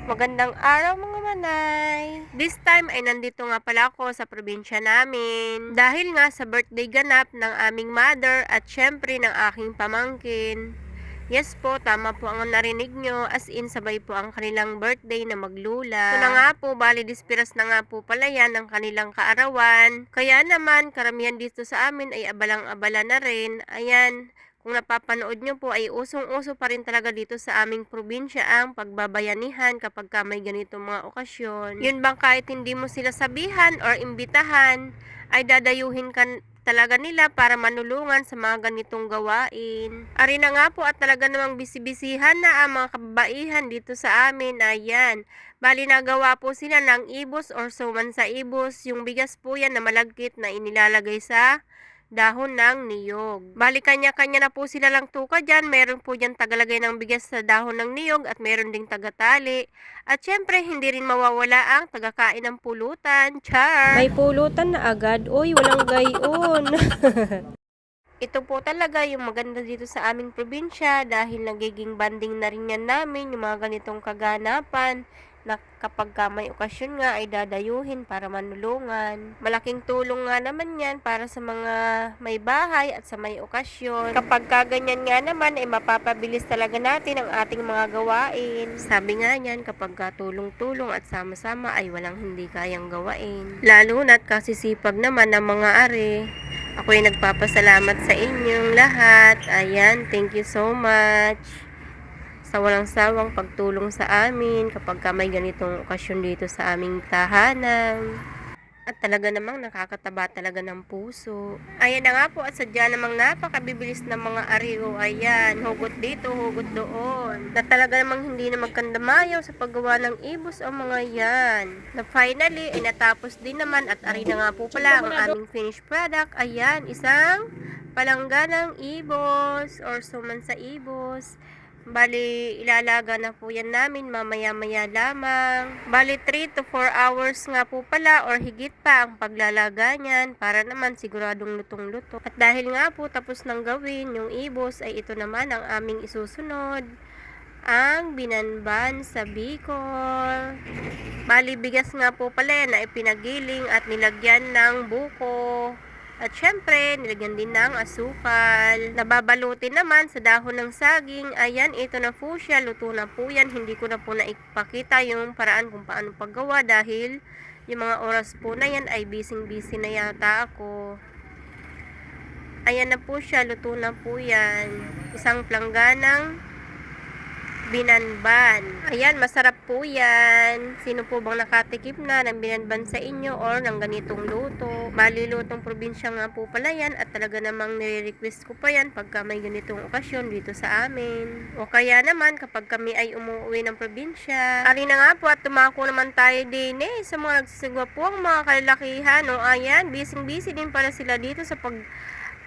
Magandang araw mga manay! This time ay nandito nga pala ako sa probinsya namin. Dahil nga sa birthday ganap ng aming mother at syempre ng aking pamangkin. Yes po, tama po ang narinig nyo, as in sabay po ang kanilang birthday na maglula. So na nga po, bali dispiras na nga po pala yan ng kanilang kaarawan. Kaya naman, karamihan dito sa amin ay abalang-abala na rin. Ayan, kung napapanood nyo po ay usong-uso pa rin talaga dito sa aming probinsya ang pagbabayanihan kapag ka may ganitong mga okasyon. Yun bang kahit hindi mo sila sabihan or imbitahan, ay dadayuhin ka talaga nila para manulungan sa mga ganitong gawain. Ari na nga po at talaga namang bisibisihan na ang mga kababaihan dito sa amin. Ayan. Bali nagawa po sila ng ibos or suman sa ibos. Yung bigas po yan na malagkit na inilalagay sa dahon ng niyog. Bali kanya-kanya na po sila lang tuka dyan. Meron po dyan tagalagay ng bigas sa dahon ng niyog at meron ding tagatali. At syempre, hindi rin mawawala ang tagakain ng pulutan. Char! May pulutan na agad. Uy, walang gayon. Ito po talaga yung maganda dito sa aming probinsya dahil nagiging banding na rin yan namin yung mga ganitong kaganapan na kapag ka may okasyon nga ay dadayuhin para manulungan. Malaking tulong nga naman yan para sa mga may bahay at sa may okasyon. Kapag kaganyan nga naman ay mapapabilis talaga natin ang ating mga gawain. Sabi nga niyan, kapag ka tulong-tulong at sama-sama ay walang hindi kayang gawain. Lalo na't kasisipag naman ng mga are. Ako'y nagpapasalamat sa inyong lahat. Ayan, thank you so much sa walang sawang pagtulong sa amin kapag ka may ganitong okasyon dito sa aming tahanan. At talaga namang nakakataba talaga ng puso. Ayan na nga po at sadya namang napakabibilis ng mga ariyo. Ayan, hugot dito, hugot doon. Na talaga namang hindi na magkandamayaw sa paggawa ng ibos o mga yan. Na finally ay natapos din naman at ari na nga po pala ang aming finished product. Ayan, isang palangganang ibos or suman sa ibos. Bali, ilalaga na po yan namin mamaya-maya lamang. Bali, 3 to 4 hours nga po pala or higit pa ang paglalaga niyan para naman siguradong lutong-luto. At dahil nga po tapos nang gawin yung ibos ay ito naman ang aming isusunod. Ang binanban sa Bicol. Bali, bigas nga po pala yan na ipinagiling at nilagyan ng buko. At syempre, nilagyan din ng asukal. Nababalutin naman sa dahon ng saging. Ayan, ito na po siya. Luto na po yan. Hindi ko na po naipakita yung paraan kung paano paggawa dahil yung mga oras po na yan ay busy na yata ako. Ayan na po siya. Luto na po yan. Isang plangganang binanban. Ayan, masarap po yan. Sino po bang nakatikim na ng binanban sa inyo or ng ganitong luto? Bali, lutong probinsya nga po pala yan at talaga namang nire-request ko pa yan pagka may ganitong okasyon dito sa amin. O kaya naman kapag kami ay umuwi ng probinsya. Ari na nga po at tumako naman tayo din sa mga nagsisigwa po ang mga kalalakihan. O ayan, busy din pala sila dito sa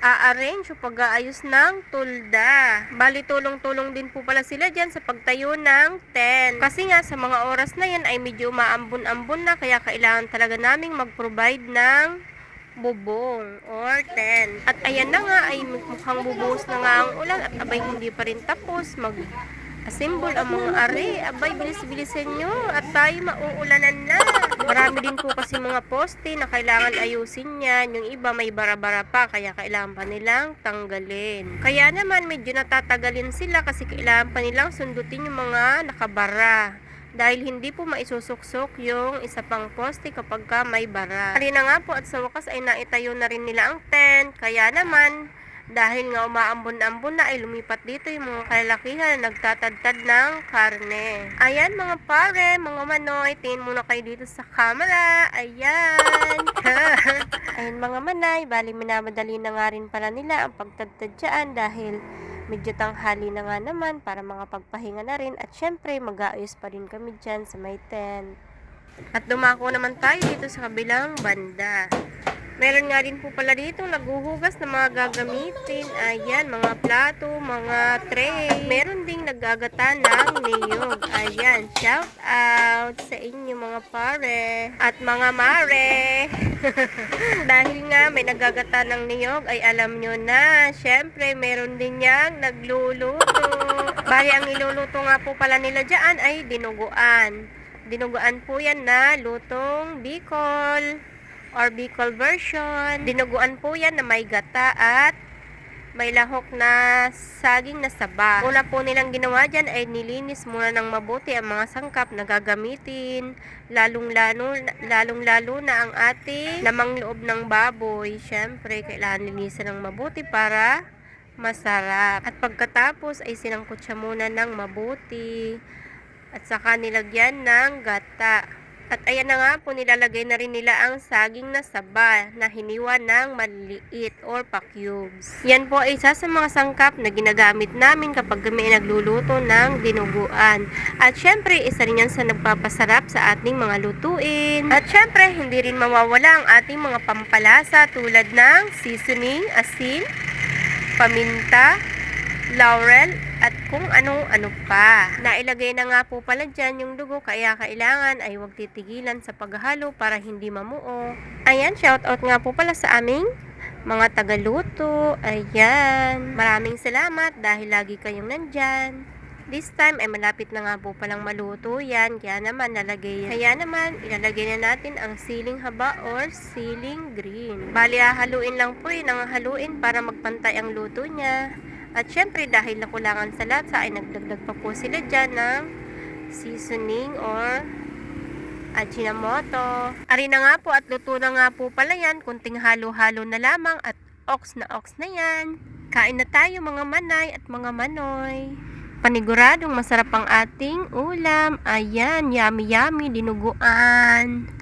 arrange o pag-aayos ng tulda. Bali, tulong-tulong din po pala sila dyan sa pagtayo ng tent. Kasi nga, sa mga oras na yan ay medyo maambon-ambon na, kaya kailangan talaga naming mag-provide ng bubong or tent. At ayan na nga, ay mukhang bubuhos na nga ang ulan at abay hindi pa rin tapos assemble ang mga are. Abay, bilis-bilisan nyo at tayo mauulanan na. Marami din po kasi mga poste na kailangan ayusin yan. Yung iba may bara-bara pa, kaya kailangan pa nilang tanggalin. Kaya naman medyo natatagalin sila kasi kailangan pa nilang sundutin yung mga nakabara. Dahil hindi po maisusuksok yung isa pang poste kapag ka may bara. Kali na nga po at sa wakas ay naitayo na rin nila ang tent. Kaya naman, dahil nga umaambon-ambon na ay lumipat dito yung mga kalalakihan na nagtatadtad ng karne. Ayan mga pare, mga manoy, tingin muna kayo dito sa camera. Ayan. Ayan mga manay, bali minamadali na nga rin pala nila ang pagtadtad dyan dahil medyo tanghali na nga naman para mga pagpahinga na rin at syempre mag-aayos pa rin kami dyan sa may tent. At dumako naman tayo dito sa kabilang banda. Meron nga din po pala dito naghuhugas ng mga gagamitin. Ayan, mga plato, mga tray. Meron ding naggagata ng niyog. Ayan, shout out sa inyo mga pare at mga mare. Dahil nga may naggagata ng niyog ay alam nyo na, syempre meron din yang nagluluto. Bali, ang iluluto nga po pala nila dyan ay dinuguan. Dinuguan po yan na lutong Bicol or Bicol version. Dinuguan po yan na may gata at may lahok na saging na saba. Una po nilang ginawa dyan ay nilinis muna ng mabuti ang mga sangkap na gagamitin. Lalong-lalo na ang ating lamang loob ng baboy. Siyempre, kailangan linisan ng mabuti para masarap. At pagkatapos ay sinangkot siya muna ng mabuti. At saka nilagyan ng gata. At ayan na nga po, nilalagay na rin nila ang saging na saba na hiniwa ng maliliit or pa-cubes. Yan po ay isa sa mga sangkap na ginagamit namin kapag kami nagluluto ng dinuguan. At syempre, isa rin yan sa nagpapasarap sa ating mga lutuin. At syempre, hindi rin mawawala ang ating mga pampalasa tulad ng seasoning, asin, paminta, laurel, at kung ano-ano pa. Nailagay na nga po pala dyan yung dugo, kaya kailangan ay huwag titigilan sa paghalo para hindi mamuo. Ayan, shoutout nga po pala sa aming mga tagaluto. Ayan, maraming salamat dahil lagi kayong nandyan. This time ay malapit na nga po palang maluto yan, kaya naman ilalagay na natin ang siling haba or siling green. Bali, haluin lang po yun ang haluin para magpantay ang luto niya. At syempre, dahil nakulangan sa lasa, ay nagdagdag pa po sila dyan ng seasoning or Ajinomoto. Ari na nga po at luto na nga po pala yan. Kunting halo-halo na lamang at ox na yan. Kain na tayo mga manay at mga manoy. Paniguradong masarap ang ating ulam. Ayan, yummy dinuguan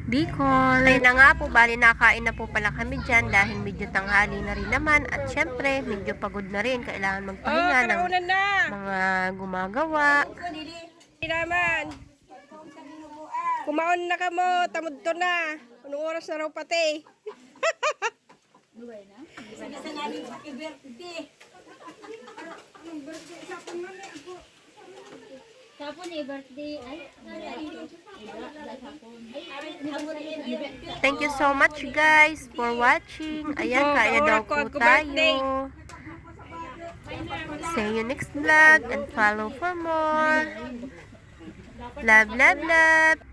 Bicol. Ayun na nga po, bali nakain na po pala kami dyan dahil medyo tanghali na rin naman at syempre medyo pagod na rin. Kailangan magpahinga ng mga gumagawa. Naman. Kumaon na ka mo, tamod to na. Anong oras na raw pati? Kapon eh, birthday. Ay, Thank you so much guys for watching. Ayan, kain na daw po tayo. See you next vlog and follow for more. Love, love, love.